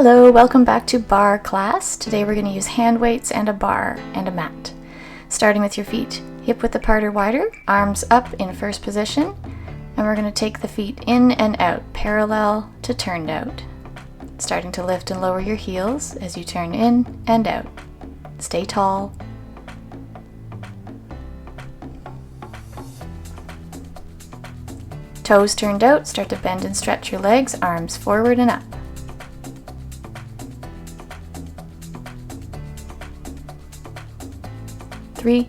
Hello, welcome back to barre class. Today we're going to use hand weights and a bar and a mat. Starting with your feet hip width apart or wider, arms up in first position, and we're going to take the feet in and out, parallel to turned out. Starting to lift and lower your heels as you turn in and out. Stay tall. Toes turned out, start to bend and stretch your legs, arms forward and up. Three,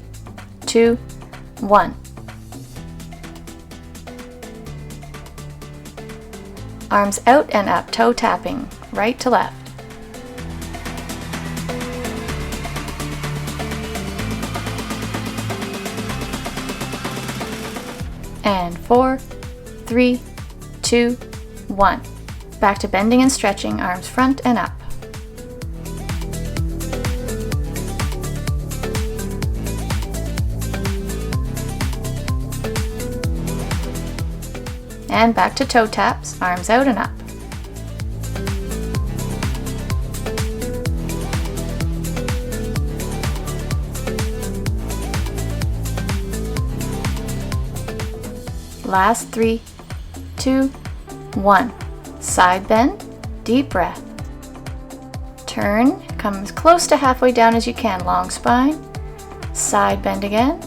two, one. Arms out and up, toe tapping, right to left. And 4, 3, 2, 1. Back to bending and stretching, arms front and up. And back to toe taps, arms out and up. Last 3, 2, 1. Side bend, deep breath. Turn, come as close to halfway down as you can, long spine. Side bend again.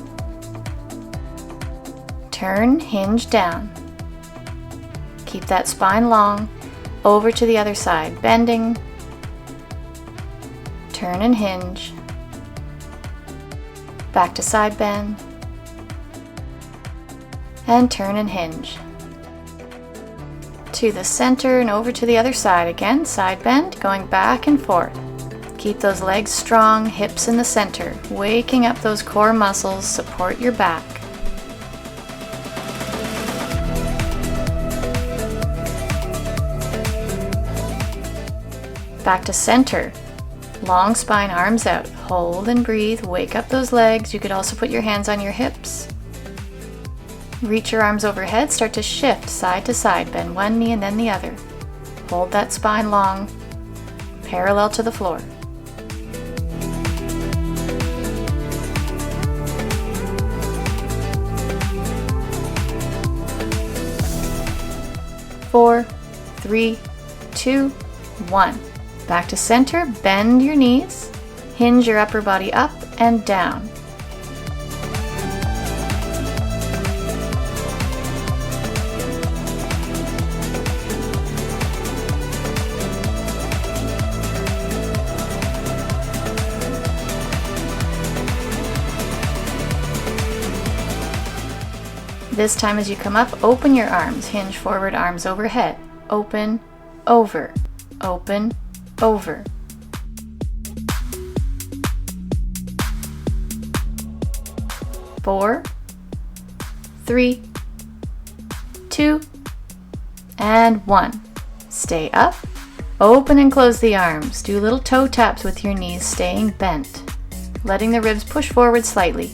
Turn, hinge down. Keep that spine long, over to the other side, bending, turn and hinge, back to side bend, and turn and hinge. To the center and over to the other side again, side bend, going back and forth. Keep those legs strong, hips in the center, waking up those core muscles, support your back. Back to center, long spine, arms out, hold and breathe, wake up those legs. You could also put your hands on your hips. Reach your arms overhead, start to shift side to side, bend one knee and then the other. Hold that spine long, parallel to the floor. Four, 3, 2, 1. Back to center, bend your knees, hinge your upper body up and down. This time as you come up, open your arms, hinge forward, arms overhead, open, over, open, over. Four, 3, 2, and 1. Stay up, open and close the arms. Do little toe taps with your knees, staying bent, letting the ribs push forward slightly.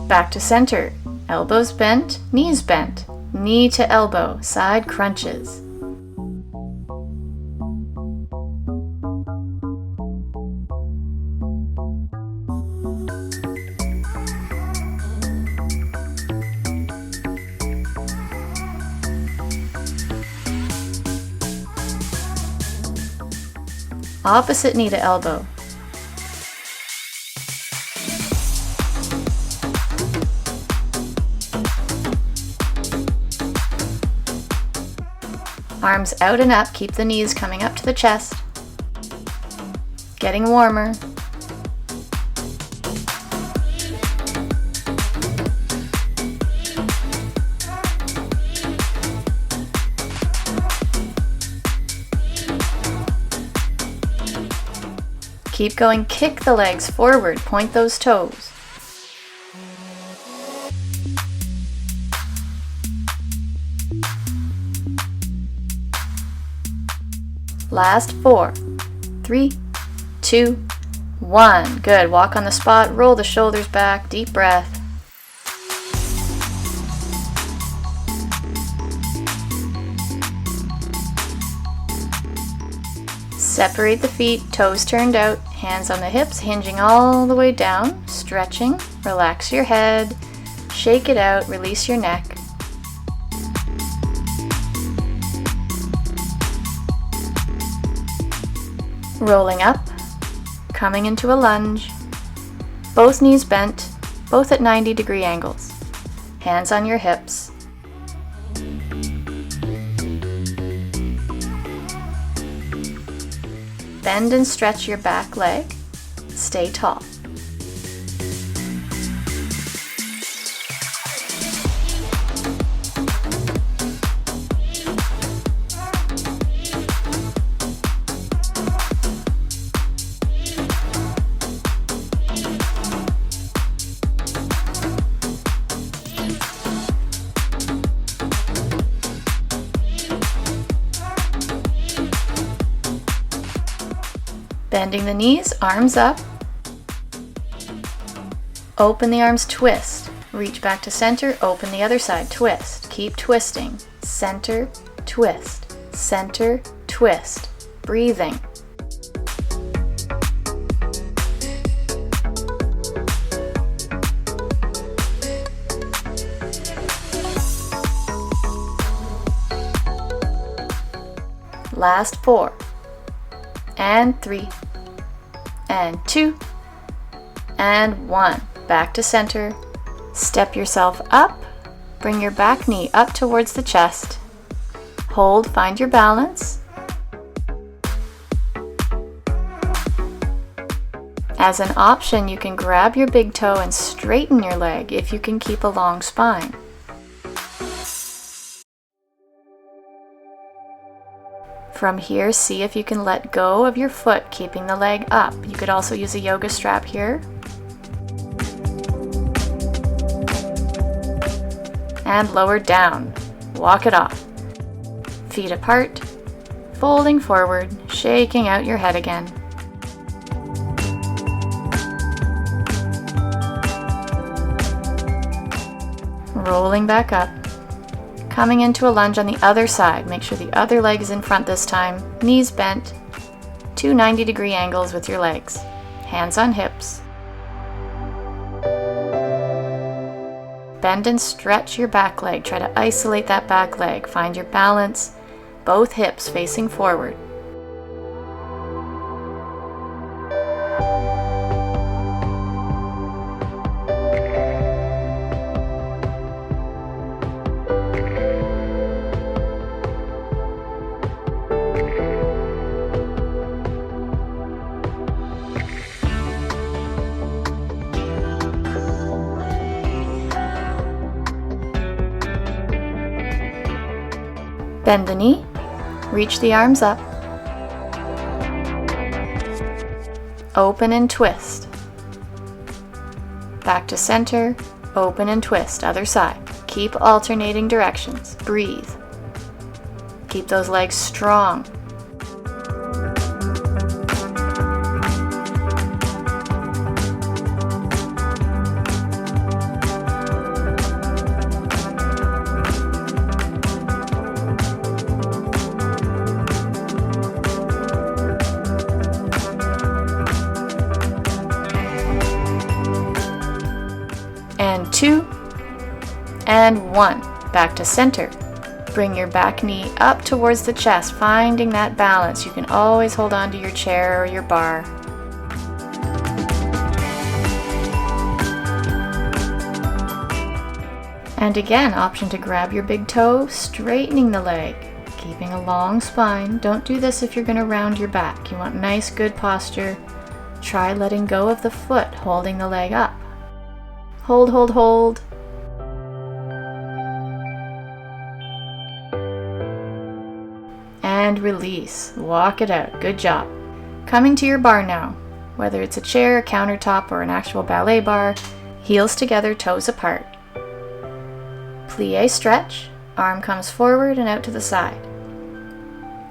Back to center, elbows bent, knees bent, knee to elbow, side crunches. Opposite knee to elbow. Arms out and up, keep the knees coming up to the chest. Getting warmer. Keep going, kick the legs forward, point those toes. Last 4, 3, 2, 1. Good. Walk on the spot, roll the shoulders back, deep breath. Separate the feet, toes turned out, hands on the hips, hinging all the way down, stretching, relax your head, shake it out, release your neck. Rolling up, coming into a lunge, both knees bent, both at 90-degree angles, hands on your hips. Bend and stretch your back leg. Stay tall. Bending the knees, arms up. Open the arms, twist. Reach back to center, open the other side, twist. Keep twisting. Center, twist. Center, twist. Breathing. Last 4. And 3. And 2. And 1. Back to center. Step yourself up. Bring your back knee up towards the chest. Hold, find your balance. As an option, you can grab your big toe and straighten your leg if you can keep a long spine. From here, see if you can let go of your foot, keeping the leg up. You could also use a yoga strap here. And lower down. Walk it off. Feet apart, folding forward, shaking out your head again. Rolling back up. Coming into a lunge on the other side. Make sure the other leg is in front this time. Knees bent. 2 90-degree angles with your legs. Hands on hips. Bend and stretch your back leg. Try to isolate that back leg. Find your balance. Both hips facing forward. Bend the knee, reach the arms up, open and twist, back to center, open and twist, other side. Keep alternating directions, breathe. Keep those legs strong. And 2, and 1. Back to center. Bring your back knee up towards the chest, finding that balance. You can always hold on to your chair or your bar. And again, option to grab your big toe, straightening the leg, keeping a long spine. Don't do this if you're going to round your back. You want nice, good posture. Try letting go of the foot, holding the leg up. Hold, hold, hold. And release. Walk it out. Good job. Coming to your bar now. Whether it's a chair, a countertop, or an actual ballet bar, heels together, toes apart. Plie stretch. Arm comes forward and out to the side.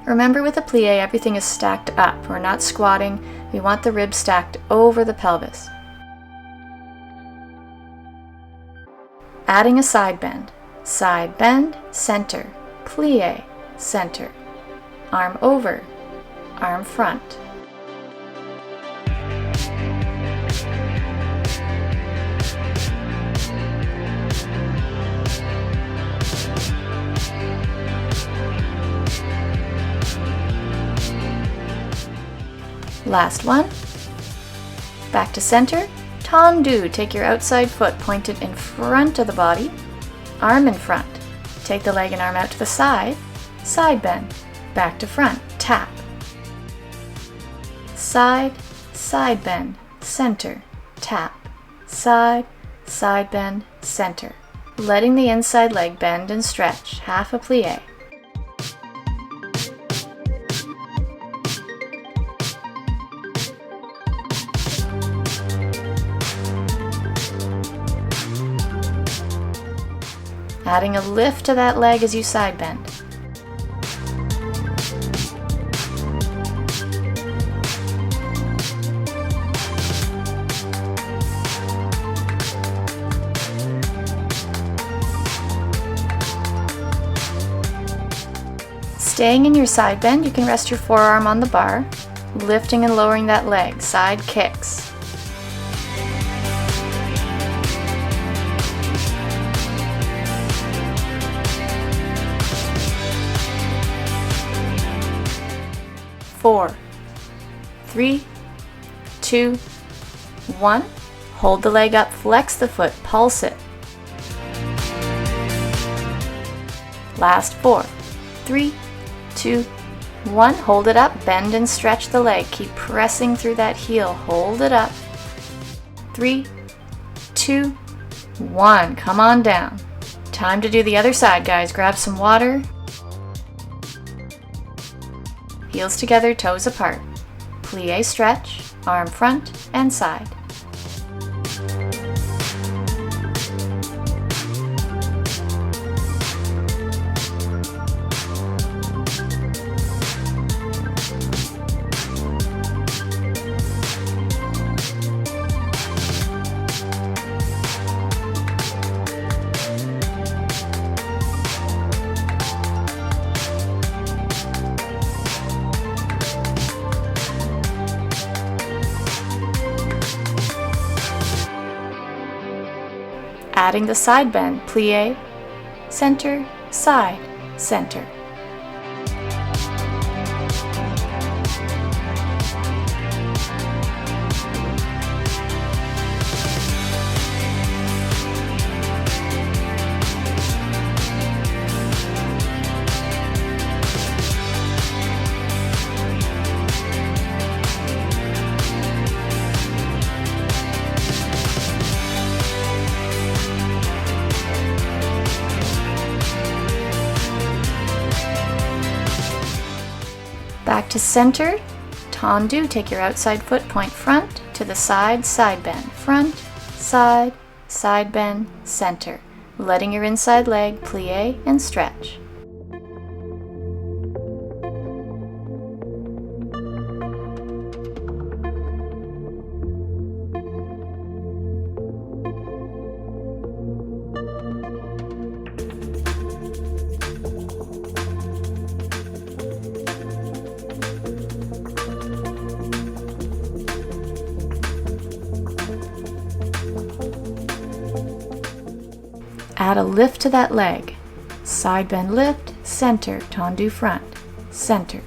Remember, with a plie, everything is stacked up. We're not squatting. We want the ribs stacked over the pelvis. Adding a side bend, center, plie, center, arm over, arm front. Last one. Back to center. Tendu. Take your outside foot pointed in front of the body. Arm in front. Take the leg and arm out to the side. Side bend. Back to front. Tap. Side, side bend, center. Tap. Side, side bend, center. Letting the inside leg bend and stretch. Half a plie. Adding a lift to that leg as you side bend. Staying in your side bend, you can rest your forearm on the bar, lifting and lowering that leg, side kicks. Four, 3, 2, 1. Hold the leg up, flex the foot, pulse it. Last 4, 3, 2, 1. Hold it up, bend and stretch the leg. Keep pressing through that heel. Hold it up. 3, 2, 1. Come on down. Time to do the other side, guys. Grab some water. Heels together, toes apart. Plie stretch, arm front and side. Adding the side bend, plie, center, side, center. Back to center, tendu, take your outside foot, point front, to the side, side bend, front, side bend, center, letting your inside leg plie and stretch. Add a lift to that leg. Side bend lift, center, tendu front, center.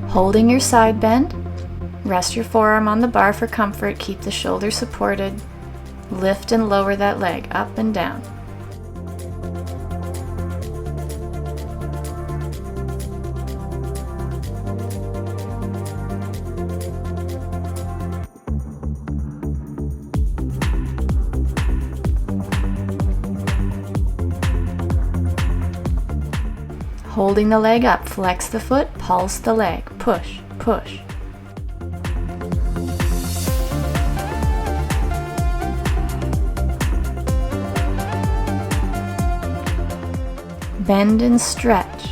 Holding your side bend, rest your forearm on the bar for comfort, keep the shoulder supported, lift and lower that leg up and down. Holding the leg up, flex the foot, pulse the leg, push, push. Bend and stretch.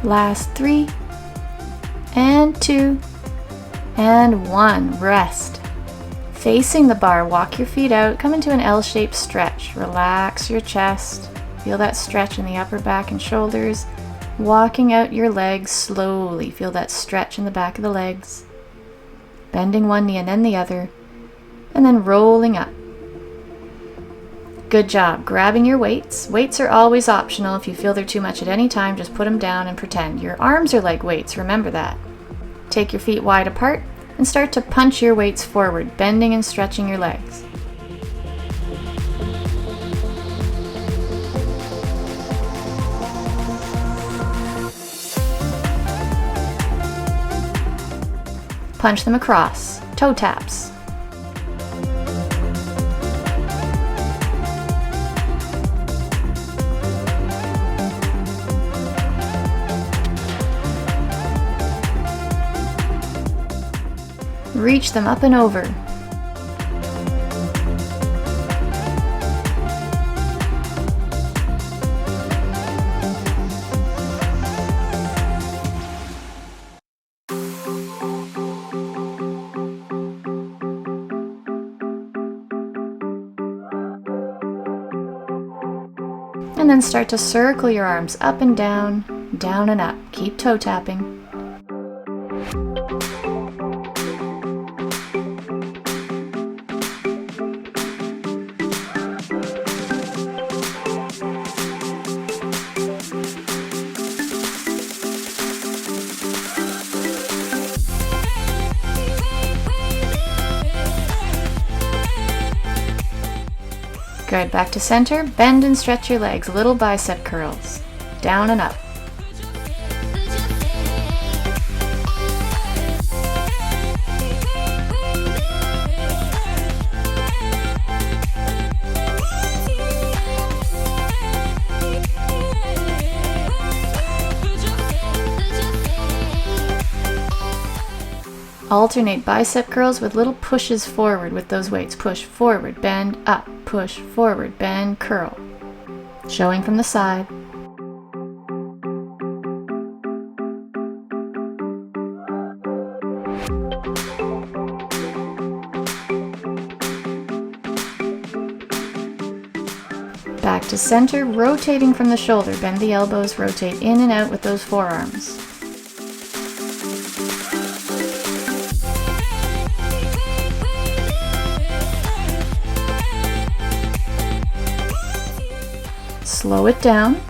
Last 3, and 2, and 1. Rest. Facing the bar, walk your feet out, come into an L-shaped stretch. Relax your chest. Feel that stretch in the upper back and shoulders. Walking out your legs slowly. Feel that stretch in the back of the legs. Bending one knee and then the other. And then rolling up. Good job. Grabbing your weights. Weights are always optional. If you feel they're too much at any time, just put them down and pretend. Your arms are like weights, remember that. Take your feet wide apart and start to punch your weights forward, bending and stretching your legs. Punch them across, toe taps. Reach them up and over. And then start to circle your arms up and down and up. Keep toe tapping. Good, back to center, bend and stretch your legs, little bicep curls, down and up. Alternate bicep curls with little pushes forward with those weights. Push forward, bend up, push forward, bend, curl. Showing from the side. Back to center, rotating from the shoulder. Bend the elbows, rotate in and out with those forearms. Slow it down.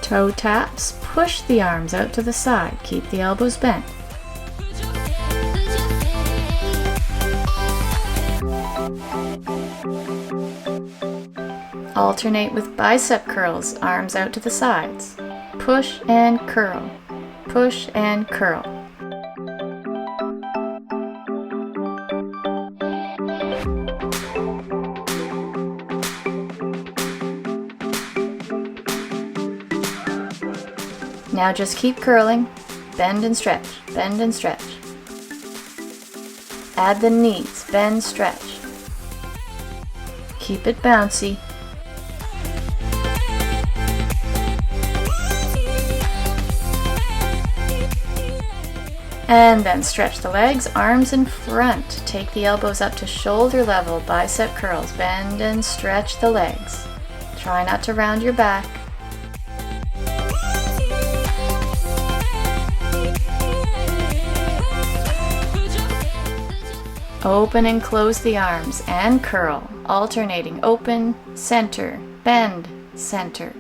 Toe taps, push the arms out to the side, keep the elbows bent. Alternate with bicep curls, arms out to the sides. Push and curl, push and curl. Now just keep curling, bend and stretch, bend and stretch. Add the knees, bend, stretch. Keep it bouncy. And then stretch the legs, arms in front. Take the elbows up to shoulder level, bicep curls. Bend and stretch the legs. Try not to round your back. Open and close the arms and curl, alternating open, center, bend, center.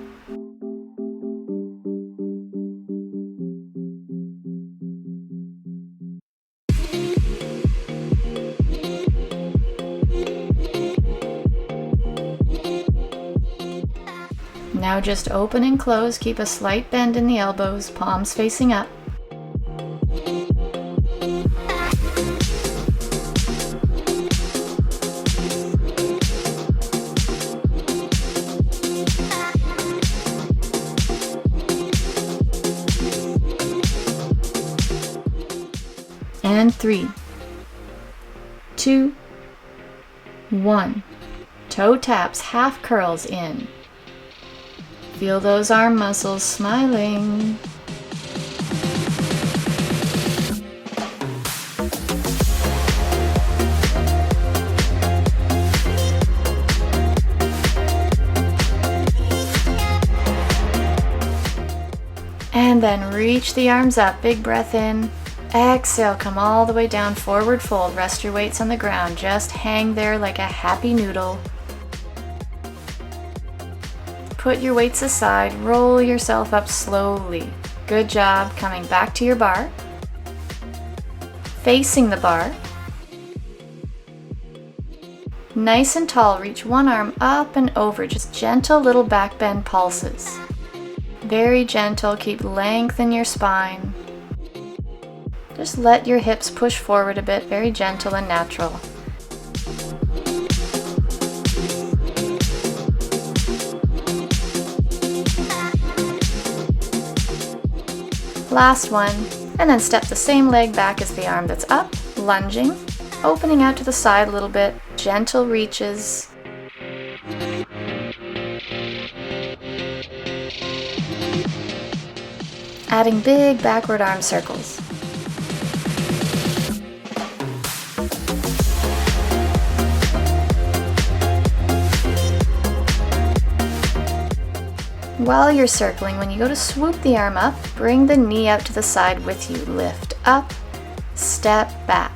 Now just open and close, keep a slight bend in the elbows, palms facing up. And 3, 2, 1. Toe taps, half curls in. Feel those arm muscles smiling. And then reach the arms up, big breath in. Exhale, come all the way down, forward fold, rest your weights on the ground, just hang there like a happy noodle. Put your weights aside, roll yourself up slowly. Good job, coming back to your bar. Facing the bar. Nice and tall, reach one arm up and over, just gentle little back bend pulses. Very gentle, keep length in your spine. Just let your hips push forward a bit, very gentle and natural. Last one, and then step the same leg back as the arm that's up, lunging, opening out to the side a little bit, gentle reaches. Adding big backward arm circles. While you're circling, when you go to swoop the arm up, bring the knee out to the side with you. Lift up, step back.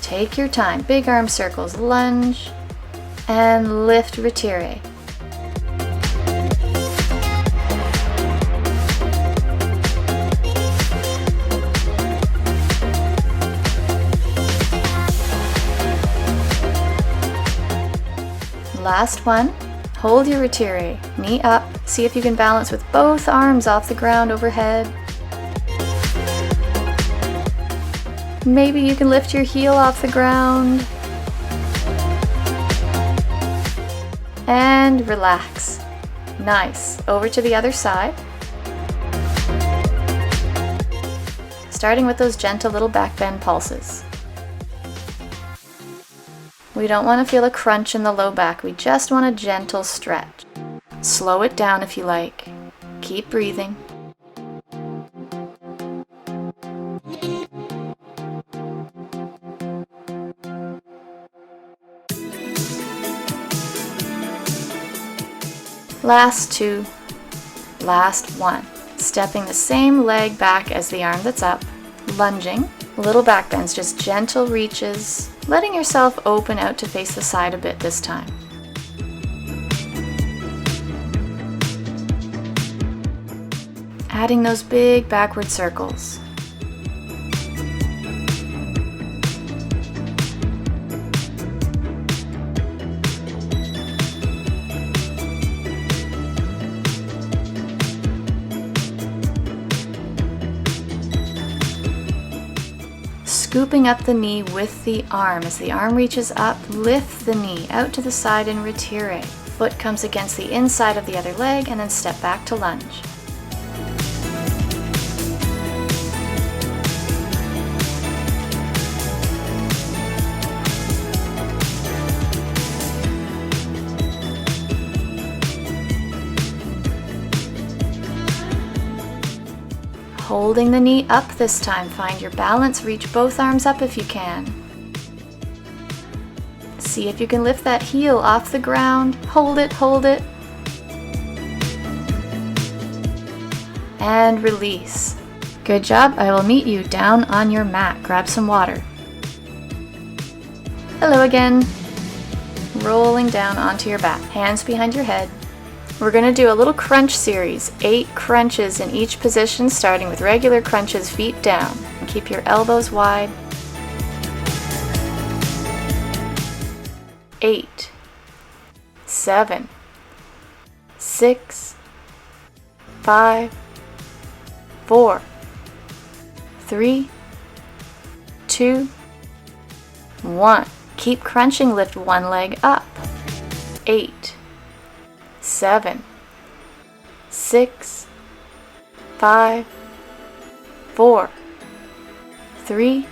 Take your time, big arm circles, lunge, and lift, retire. Last one. Hold your retire, knee up, see if you can balance with both arms off the ground overhead. Maybe you can lift your heel off the ground. And relax. Nice. Over to the other side. Starting with those gentle little back bend pulses. We don't want to feel a crunch in the low back, we just want a gentle stretch. Slow it down if you like. Keep breathing. Last 2, last 1. Stepping the same leg back as the arm that's up, lunging. Little back bends, just gentle reaches, letting yourself open out to face the side a bit this time. Adding those big backward circles. Scooping up the knee with the arm. As the arm reaches up, lift the knee out to the side and retire. Foot comes against the inside of the other leg and then step back to lunge. Holding the knee up this time, find your balance, reach both arms up if you can. See if you can lift that heel off the ground, hold it, and release. Good job, I will meet you down on your mat. Grab some water. Hello again. Rolling down onto your back, hands behind your head. We're going to do a little crunch series, 8 crunches in each position, starting with regular crunches, feet down. Keep your elbows wide. 8, 7, 6, 5, 4, 3, 2, 1. Keep crunching, lift one leg up. 8, 7, 6, 5, 4, 3,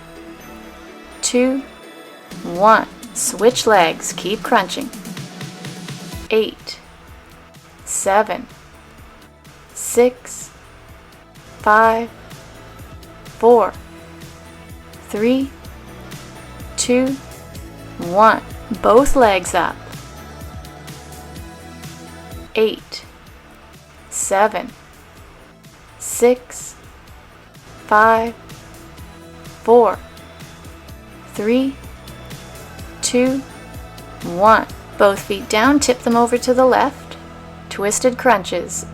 2, 1. Switch legs, keep crunching. 8, 7, 6, 5, 4, 3, 2, 1. Both legs up. 8, 7, 6, 5, 4, 3, 2, 1. Both feet down, tip them over to the left. Twisted crunches.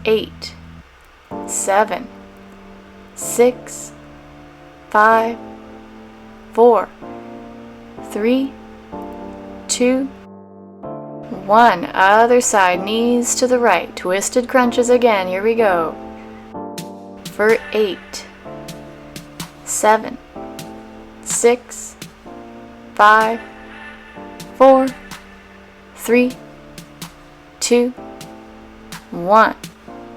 8, 7, 6, 5, 4, 3, 2, 1. Other side, knees to the right. Twisted crunches again. Here we go. For 8, 7, 6, 5, 4, 3, 2, 1.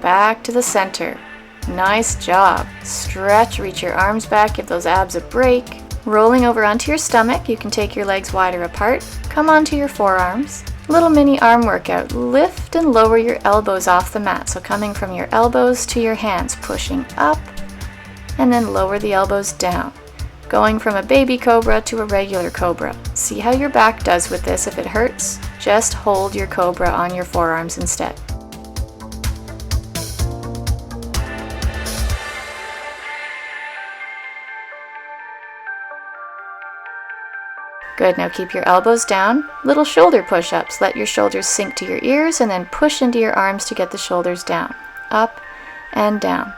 Back to the center. Nice job. Stretch, reach your arms back, give those abs a break. Rolling over onto your stomach, you can take your legs wider apart. Come onto your forearms. Little mini arm workout. Lift and lower your elbows off the mat. So coming from your elbows to your hands, pushing up, and then lower the elbows down. Going from a baby cobra to a regular cobra. See how your back does with this. If it hurts, just hold your cobra on your forearms instead. Good, now keep your elbows down. Little shoulder push-ups. Let your shoulders sink to your ears and then push into your arms to get the shoulders down. Up and down.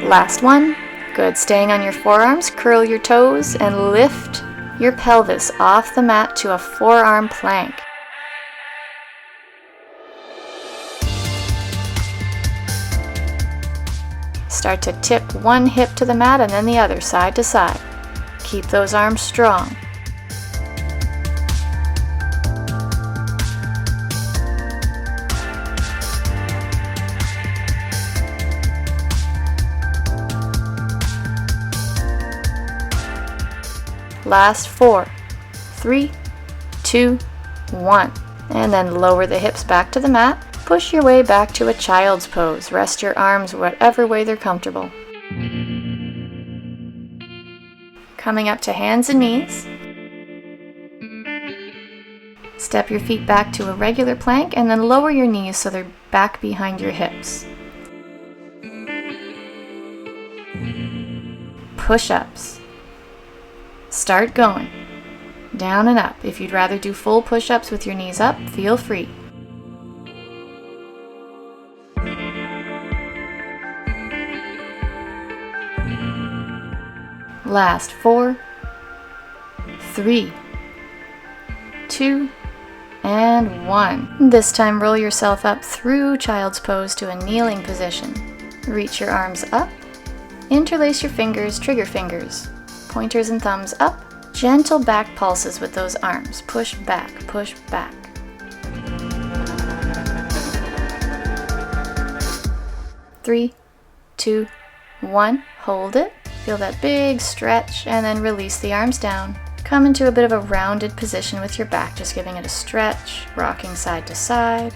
Last one. Good, staying on your forearms, curl your toes and lift your pelvis off the mat to a forearm plank. Start to tip one hip to the mat and then the other, side to side. Keep those arms strong. Last 4, 3, 2, 1. And then lower the hips back to the mat. Push your way back to a child's pose. Rest your arms whatever way they're comfortable. Coming up to hands and knees. Step your feet back to a regular plank and then lower your knees so they're back behind your hips. Push-ups. Start going. Down and up. If you'd rather do full push-ups with your knees up, feel free. Last 4, 3, 2, and 1. This time roll yourself up through child's pose to a kneeling position. Reach your arms up. Interlace your fingers, trigger fingers. Pointers and thumbs up. Gentle back pulses with those arms. Push back, push back. Three, 2, 1. Hold it. Feel that big stretch and then release the arms down. Come into a bit of a rounded position with your back, just giving it a stretch, rocking side to side.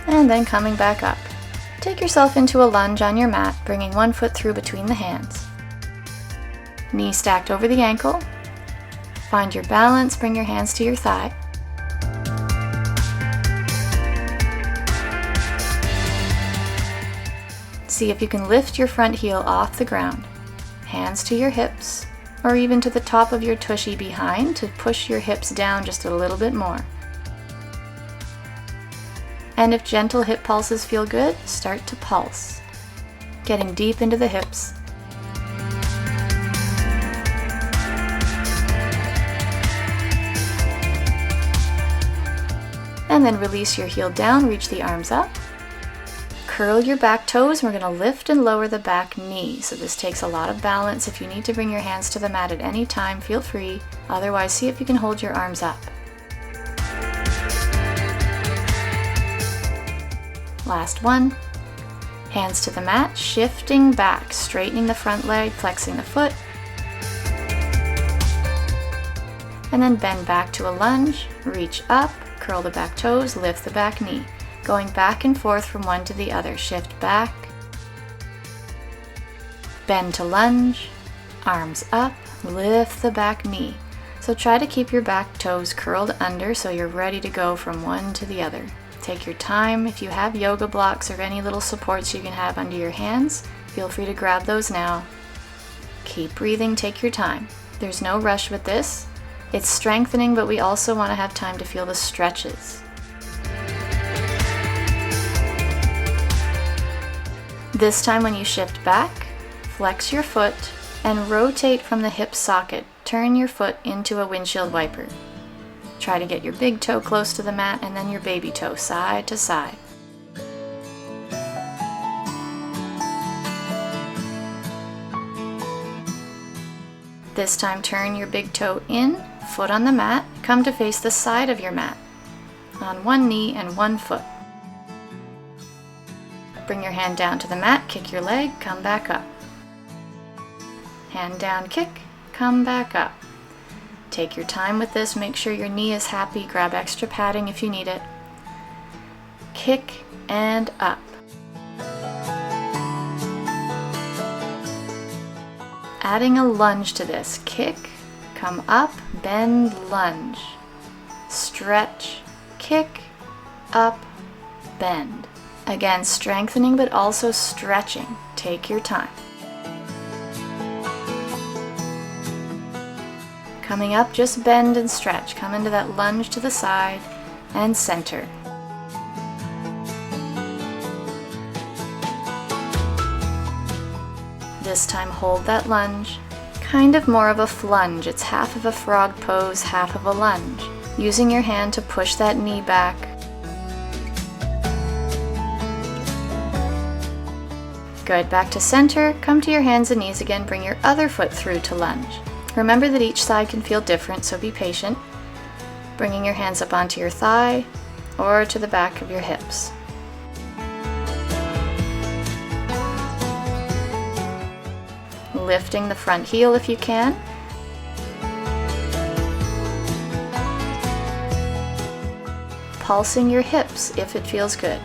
And then coming back up. Take yourself into a lunge on your mat, bringing one foot through between the hands. Knee stacked over the ankle. Find your balance, bring your hands to your thigh. See if you can lift your front heel off the ground. Hands to your hips, or even to the top of your tushy behind to push your hips down just a little bit more. And if gentle hip pulses feel good, start to pulse, getting deep into the hips. And then release your heel down, reach the arms up. Curl your back toes, and we're going to lift and lower the back knee. So this takes a lot of balance. If you need to bring your hands to the mat at any time, feel free. Otherwise, see if you can hold your arms up. Last one. Hands to the mat, shifting back, straightening the front leg, flexing the foot. And then bend back to a lunge, reach up, curl the back toes, lift the back knee. Going back and forth from one to the other. Shift back, bend to lunge, arms up, lift the back knee. So try to keep your back toes curled under so you're ready to go from one to the other. Take your time. If you have yoga blocks or any little supports you can have under your hands, feel free to grab those now. Keep breathing, take your time. There's no rush with this. It's strengthening, but we also want to have time to feel the stretches. This time when you shift back, flex your foot and rotate from the hip socket. Turn your foot into a windshield wiper. Try to get your big toe close to the mat and then your baby toe side to side. This time turn your big toe in, foot on the mat, come to face the side of your mat, on one knee and one foot. Bring your hand down to the mat, kick your leg, come back up. Hand down, kick, come back up. Take your time with this, make sure your knee is happy, grab extra padding if you need it. Kick and up. Adding a lunge to this, kick, come up, bend, lunge. Stretch, kick, up, bend. Again, strengthening but also stretching. Take your time. Coming up, just bend and stretch. Come into that lunge to the side and center. This time hold that lunge. Kind of more of a flunge. It's half of a frog pose, half of a lunge. Using your hand to push that knee back. Good, back to center. Come to your hands and knees again. Bring your other foot through to lunge. Remember that each side can feel different, so be patient. Bringing your hands up onto your thigh or to the back of your hips. Lifting the front heel if you can. Pulsing your hips if it feels good.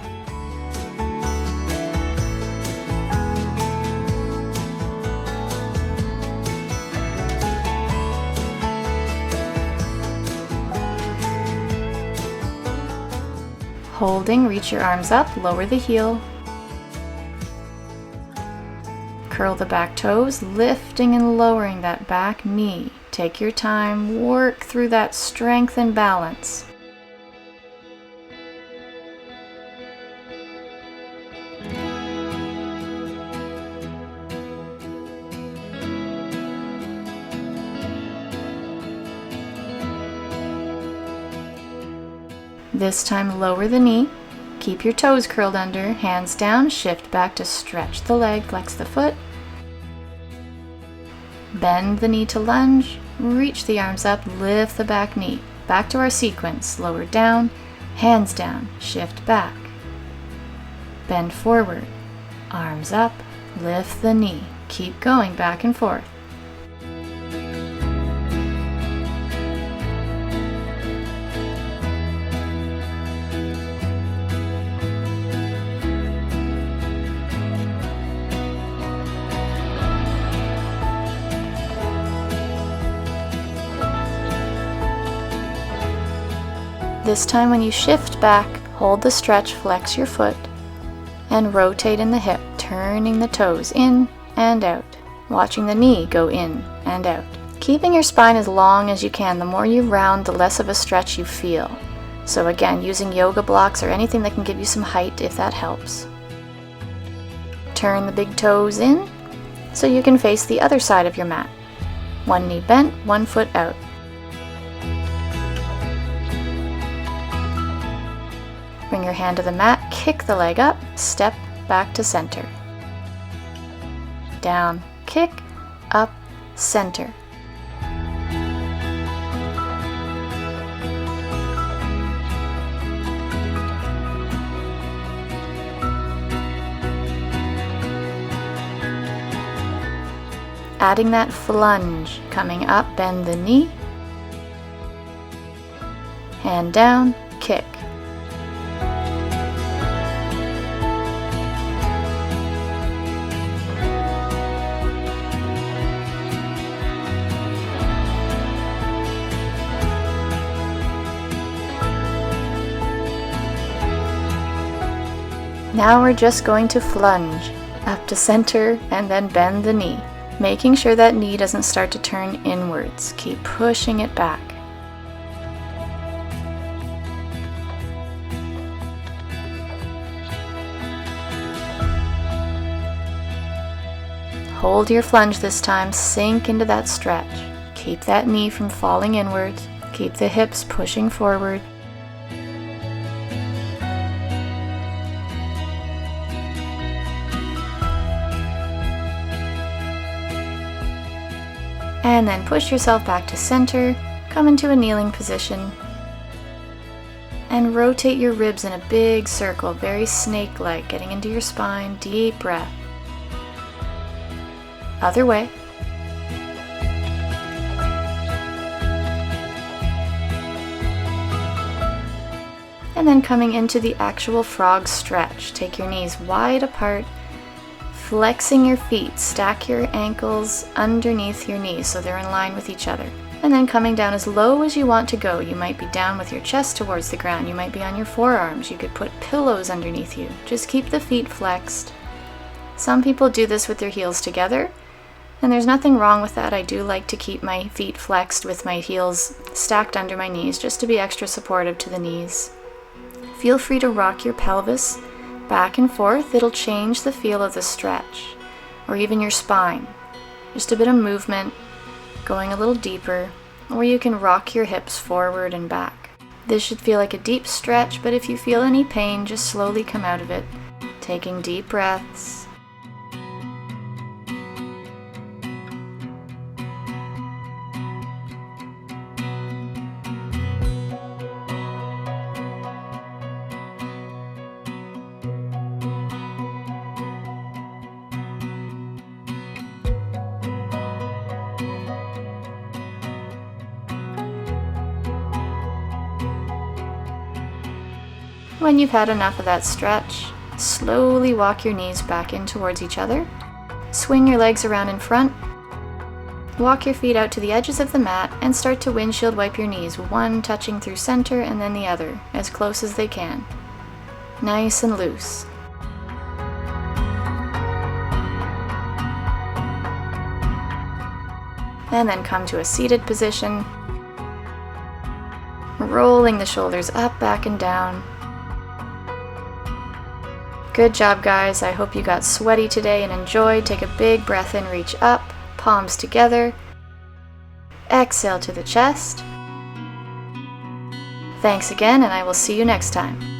Holding, reach your arms up, lower the heel. Curl the back toes, lifting and lowering that back knee. Take your time, work through that strength and balance. This time lower the knee, keep your toes curled under, hands down, shift back to stretch the leg, flex the foot. Bend the knee to lunge, reach the arms up, lift the back knee. Back to our sequence, lower down, hands down, shift back. Bend forward, arms up, lift the knee. Keep going back and forth. This time when you shift back, hold the stretch, flex your foot, and rotate in the hip, turning the toes in and out, watching the knee go in and out. Keeping your spine as long as you can. The more you round, the less of a stretch you feel. So again, using yoga blocks or anything that can give you some height if that helps. Turn the big toes in so you can face the other side of your mat. One knee bent, one foot out. Bring your hand to the mat, kick the leg up, step back to center. Down, kick, up, center. Adding that flunge, coming up, bend the knee, hand down, kick. Now we're just going to flunge up to center and then bend the knee, making sure that knee doesn't start to turn inwards. Keep pushing it back. Hold your flunge this time, sink into that stretch. Keep that knee from falling inwards. Keep the hips pushing forward. And then push yourself back to center, come into a kneeling position, and rotate your ribs in a big circle, very snake-like, getting into your spine. Deep breath. Other way. And then coming into the actual frog stretch. Take your knees wide apart, flexing your feet, stack your ankles underneath your knees so they're in line with each other. And then coming down as low as you want to go. You might be down with your chest towards the ground. You might be on your forearms. You could put pillows underneath you. Just keep the feet flexed. Some people do this with their heels together, and there's nothing wrong with that. I do like to keep my feet flexed with my heels stacked under my knees just to be extra supportive to the knees. Feel free to rock your pelvis back and forth. It'll change the feel of the stretch, or even your spine. Just a bit of movement, going a little deeper, or you can rock your hips forward and back. This should feel like a deep stretch, but if you feel any pain, just slowly come out of it, taking deep breaths. When you've had enough of that stretch, slowly walk your knees back in towards each other. Swing your legs around in front. Walk your feet out to the edges of the mat and start to windshield wipe your knees, one touching through center and then the other, as close as they can. Nice and loose. And then come to a seated position, rolling the shoulders up, back, and down. Good job, guys. I hope you got sweaty today and enjoyed. Take a big breath in, reach up, palms together. Exhale to the chest. Thanks again, and I will see you next time.